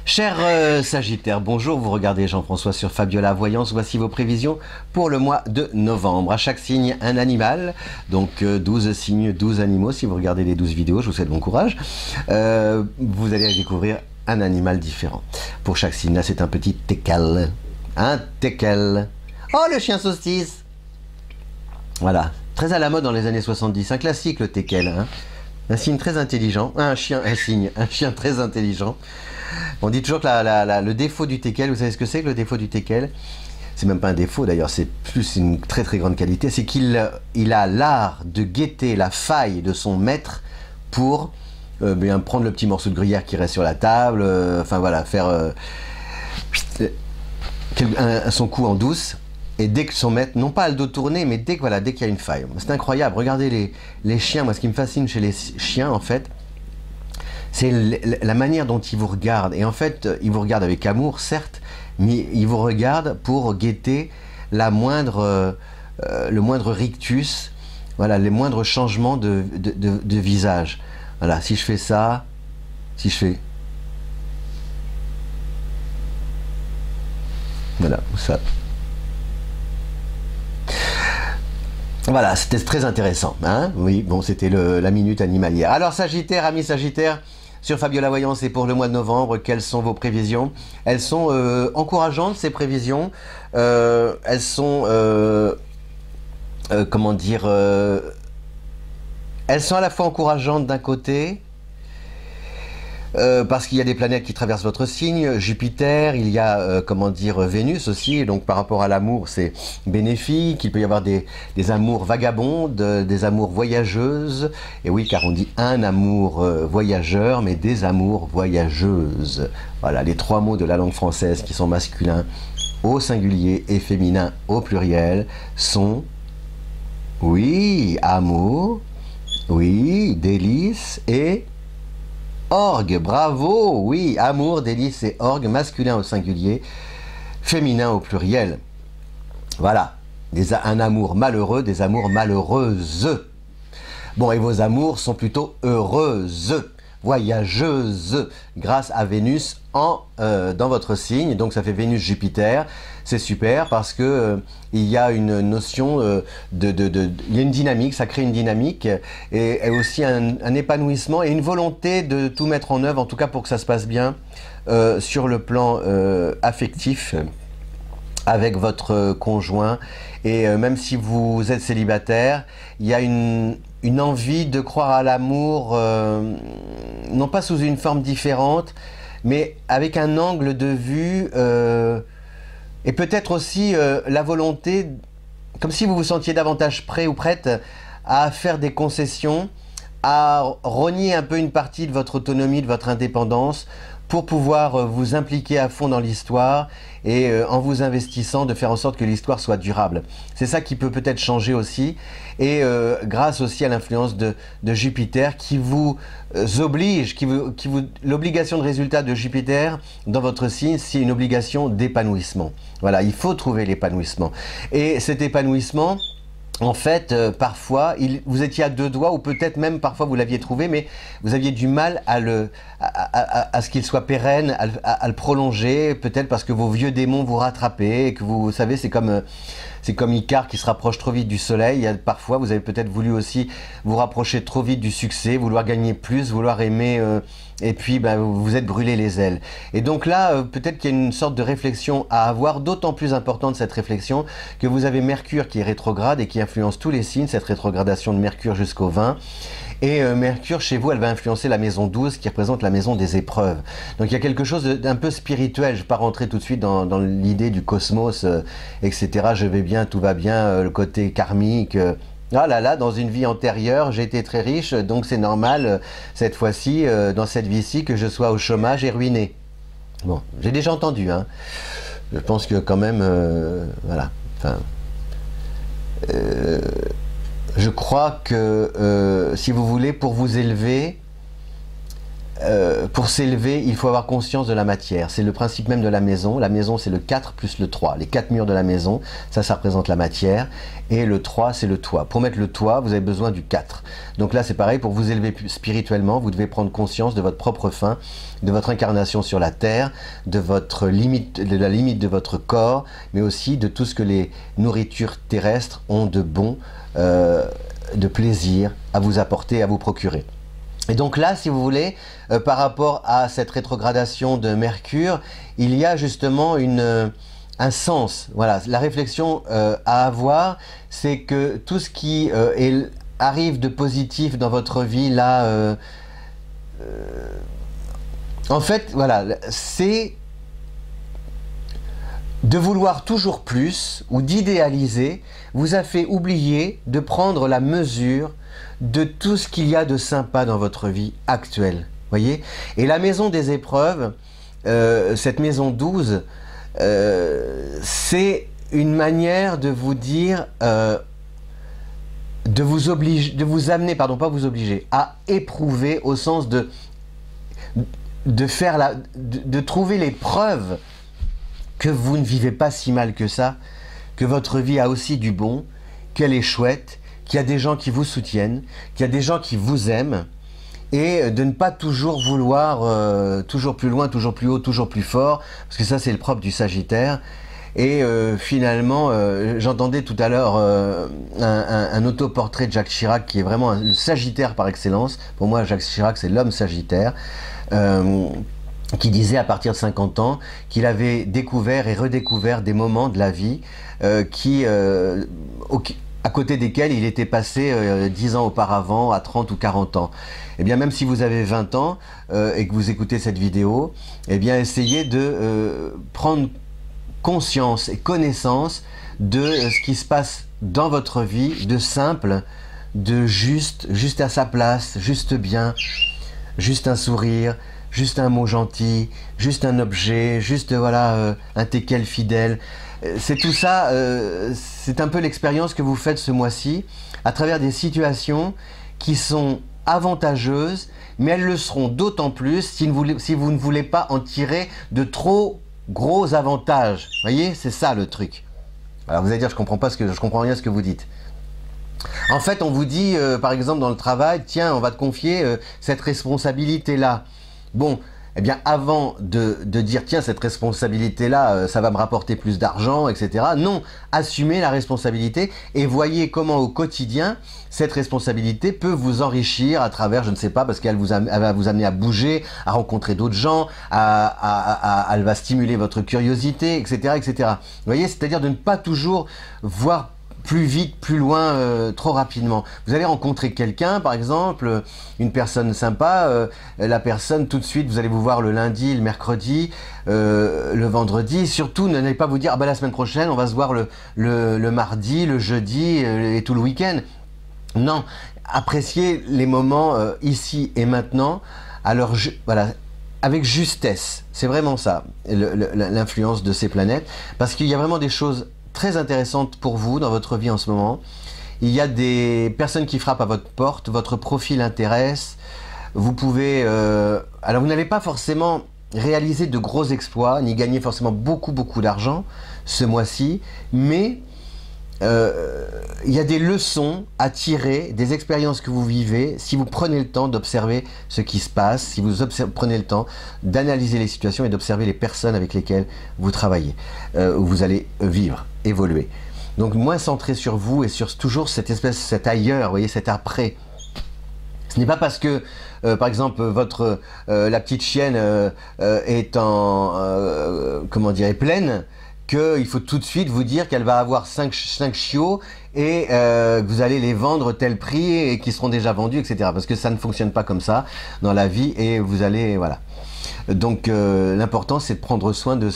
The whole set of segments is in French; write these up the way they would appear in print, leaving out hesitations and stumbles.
Cher Sagittaire, bonjour, vous regardez Jean-François sur Fabiola Voyance, voici vos prévisions pour le mois de novembre. À chaque signe, un animal, donc 12 signes, 12 animaux, si vous regardez les 12 vidéos, je vous souhaite bon courage. Vous allez découvrir un animal différent. Pour chaque signe, là c'est un petit teckel. Un teckel. Oh, le chien saucisse. Voilà, très à la mode dans les années 70, un classique le teckel. Hein. Un signe très intelligent, un chien très intelligent. On dit toujours que le défaut du teckel, vous savez ce que c'est que le défaut du teckel? C'est même pas un défaut d'ailleurs, c'est plus une très très grande qualité, c'est qu'il a l'art de guetter la faille de son maître pour bien prendre le petit morceau de gruyère qui reste sur la table, enfin voilà, faire son coup en douce. Et dès que son maître, non pas à le dos tourné, mais dès qu'il y a une faille. C'est incroyable, regardez les chiens, moi ce qui me fascine chez les chiens en fait, c'est la manière dont ils vous regardent. Et en fait, ils vous regardent avec amour, certes, mais ils vous regardent pour guetter le moindre rictus, voilà, les moindres changements de visage. Voilà, si je fais ça, si je fais... Voilà, ça... Voilà, c'était très intéressant. Hein, oui, bon, c'était la minute animalière. Alors, Sagittaire, amis Sagittaire, sur Fabiola Voyance et pour le mois de novembre, quelles sont vos prévisions? Elles sont encourageantes, ces prévisions. Elles sont, comment dire, elles sont à la fois encourageantes d'un côté, parce qu'il y a des planètes qui traversent votre signe, Jupiter, il y a, comment dire, Vénus aussi, donc par rapport à l'amour, c'est bénéfique, il peut y avoir des amours vagabondes, des amours voyageuses, et oui, car on dit un amour voyageur, mais des amours voyageuses. Voilà, les trois mots de la langue française qui sont masculins au singulier et féminins au pluriel sont, oui, amour, oui, délice et... orgue, bravo, oui, amour, délice et orgue, masculin au singulier, féminin au pluriel. Voilà, un amour malheureux, des amours malheureuses. Bon, et vos amours sont plutôt heureuses, voyageuses, grâce à Vénus dans votre signe. Donc ça fait Vénus-Jupiter. C'est super parce que il y a une notion il y a une dynamique, ça crée une dynamique et aussi un épanouissement et une volonté de tout mettre en œuvre, en tout cas pour que ça se passe bien sur le plan affectif avec votre conjoint. Et même si vous êtes célibataire, il y a une envie de croire à l'amour, non pas sous une forme différente, mais avec un angle de vue et peut-être aussi la volonté, comme si vous vous sentiez davantage prêt ou prête à faire des concessions, à renier un peu une partie de votre autonomie, de votre indépendance, pour pouvoir vous impliquer à fond dans l'histoire et en vous investissant, de faire en sorte que l'histoire soit durable. C'est ça qui peut peut-être changer aussi, et grâce aussi à l'influence de Jupiter qui vous oblige, l'obligation de résultat de Jupiter dans votre signe, c'est une obligation d'épanouissement. Voilà, il faut trouver l'épanouissement. Et cet épanouissement, en fait, parfois, vous étiez à deux doigts, ou peut-être même parfois vous l'aviez trouvé, mais vous aviez du mal à ce qu'il soit pérenne, à le prolonger, peut-être parce que vos vieux démons vous rattrapaient, et que vous savez, c'est comme Icare qui se rapproche trop vite du soleil. Parfois, vous avez peut-être voulu aussi vous rapprocher trop vite du succès, vouloir gagner plus, vouloir aimer, et puis vous vous êtes brûlé les ailes. Et donc là, peut-être qu'il y a une sorte de réflexion à avoir, d'autant plus importante cette réflexion, que vous avez Mercure qui est rétrograde et qui influence tous les signes, cette rétrogradation de Mercure jusqu'au 20. Et Mercure, chez vous, elle va influencer la maison 12 qui représente la maison des épreuves. Donc il y a quelque chose d'un peu spirituel. Je ne vais pas rentrer tout de suite dans l'idée du cosmos, etc. Je vais bien, tout va bien, le côté karmique. Ah là là, dans une vie antérieure, j'ai été très riche, donc c'est normal, cette fois-ci, dans cette vie-ci, que je sois au chômage et ruiné. Bon, j'ai déjà entendu, hein. Je pense que quand même, voilà, enfin... je crois que, si vous voulez, pour vous élever, pour s'élever, il faut avoir conscience de la matière. C'est le principe même de la maison. La maison, c'est le 4 plus le 3. Les 4 murs de la maison, ça représente la matière. Et le 3, c'est le toit. Pour mettre le toit, vous avez besoin du 4. Donc là, c'est pareil, pour vous élever spirituellement, vous devez prendre conscience de votre propre fin, de votre incarnation sur la terre, de votre limite, de la limite de votre corps, mais aussi de tout ce que les nourritures terrestres ont de bon, de plaisir à vous apporter, à vous procurer. Et donc là, si vous voulez, par rapport à cette rétrogradation de Mercure, il y a justement un sens. Voilà, la réflexion à avoir, c'est que tout ce qui arrive de positif dans votre vie, là, en fait, voilà, c'est de vouloir toujours plus ou d'idéaliser vous a fait oublier de prendre la mesure de tout ce qu'il y a de sympa dans votre vie actuelle. Voyez? Et la maison des épreuves, cette maison 12, c'est une manière de vous dire, de vous amener, pardon, pas vous obliger, à éprouver au sens de trouver les preuves que vous ne vivez pas si mal que ça, que votre vie a aussi du bon, qu'elle est chouette, qu'il y a des gens qui vous soutiennent, qu'il y a des gens qui vous aiment, et de ne pas toujours vouloir toujours plus loin, toujours plus haut, toujours plus fort, parce que ça c'est le propre du Sagittaire. Et finalement, j'entendais tout à l'heure un autoportrait de Jacques Chirac qui est vraiment le Sagittaire par excellence. Pour moi, Jacques Chirac, c'est l'homme Sagittaire. Qui disait à partir de 50 ans qu'il avait découvert et redécouvert des moments de la vie à côté desquels il était passé 10 ans auparavant, à 30 ou 40 ans. Et bien même si vous avez 20 ans et que vous écoutez cette vidéo, eh bien essayez de prendre conscience et connaissance de ce qui se passe dans votre vie, de simple, de juste à sa place, juste bien, juste un sourire, juste un mot gentil, juste un objet, juste voilà un teckel fidèle. C'est tout ça, c'est un peu l'expérience que vous faites ce mois-ci à travers des situations qui sont avantageuses, mais elles le seront d'autant plus si vous ne voulez pas en tirer de trop gros avantages. Vous voyez, c'est ça le truc. Alors vous allez dire, je comprends rien à ce que vous dites. En fait, on vous dit, par exemple, dans le travail, tiens, on va te confier cette responsabilité-là. Bon, eh bien, avant de dire, tiens, cette responsabilité-là, ça va me rapporter plus d'argent, etc. Non, assumez la responsabilité et voyez comment au quotidien, cette responsabilité peut vous enrichir à travers, je ne sais pas, parce qu'elle va vous amener à bouger, à rencontrer d'autres gens, elle va stimuler votre curiosité, etc., etc. Vous voyez, c'est-à-dire de ne pas toujours voir plus vite, plus loin, trop rapidement. Vous allez rencontrer quelqu'un, par exemple, une personne sympa, la personne, tout de suite, vous allez vous voir le lundi, le mercredi, le vendredi. Surtout, n'allez pas vous dire, ah ben la semaine prochaine, on va se voir le mardi, le jeudi et tout le week-end. Non, appréciez les moments ici et maintenant. Alors, voilà, avec justesse, c'est vraiment ça, l'influence de ces planètes, parce qu'il y a vraiment des choses très intéressante pour vous dans votre vie en ce moment. Il y a des personnes qui frappent à votre porte, votre profil intéresse, vous pouvez... alors vous n'allez pas forcément réaliser de gros exploits, ni gagner forcément beaucoup d'argent ce mois-ci, mais il y a des leçons à tirer des expériences que vous vivez si vous prenez le temps d'observer ce qui se passe, si vous prenez le temps d'analyser les situations et d'observer les personnes avec lesquelles vous travaillez, où vous allez vivre, évoluer. Donc moins centré sur vous et sur toujours cette espèce, cet ailleurs, vous voyez, cet après. Ce n'est pas parce que, par exemple, la petite chienne est est pleine, qu'il faut tout de suite vous dire qu'elle va avoir 5 chiots et que vous allez les vendre tel prix et qu'ils seront déjà vendus, etc. Parce que ça ne fonctionne pas comme ça dans la vie et vous allez... voilà. Donc l'important c'est de prendre soin de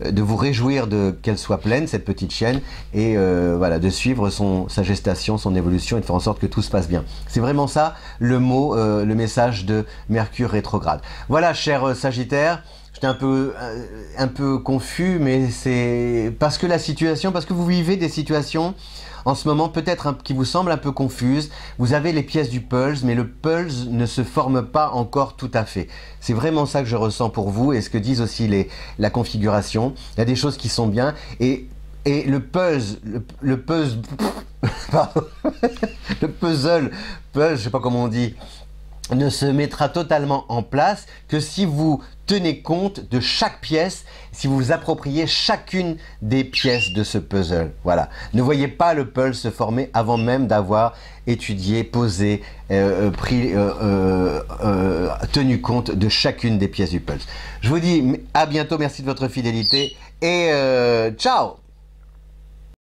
de vous réjouir qu'elle soit pleine, cette petite chienne, et voilà, de suivre sa gestation, son évolution et de faire en sorte que tout se passe bien. C'est vraiment ça le mot, le message de Mercure rétrograde. Voilà, cher Sagittaire. J'étais un peu confus, mais c'est parce que parce que vous vivez des situations en ce moment peut-être qui vous semble un peu confuse. Vous avez les pièces du puzzle, mais le puzzle ne se forme pas encore tout à fait. C'est vraiment ça que je ressens pour vous et ce que disent aussi la configuration. Il y a des choses qui sont bien et le puzzle, pardon, le puzzle, je sais pas comment on dit, ne se mettra totalement en place que si vous tenez compte de chaque pièce, si vous vous appropriez chacune des pièces de ce puzzle. Voilà. Ne voyez pas le puzzle se former avant même d'avoir étudié, posé, tenu compte de chacune des pièces du puzzle. Je vous dis à bientôt, merci de votre fidélité et ciao!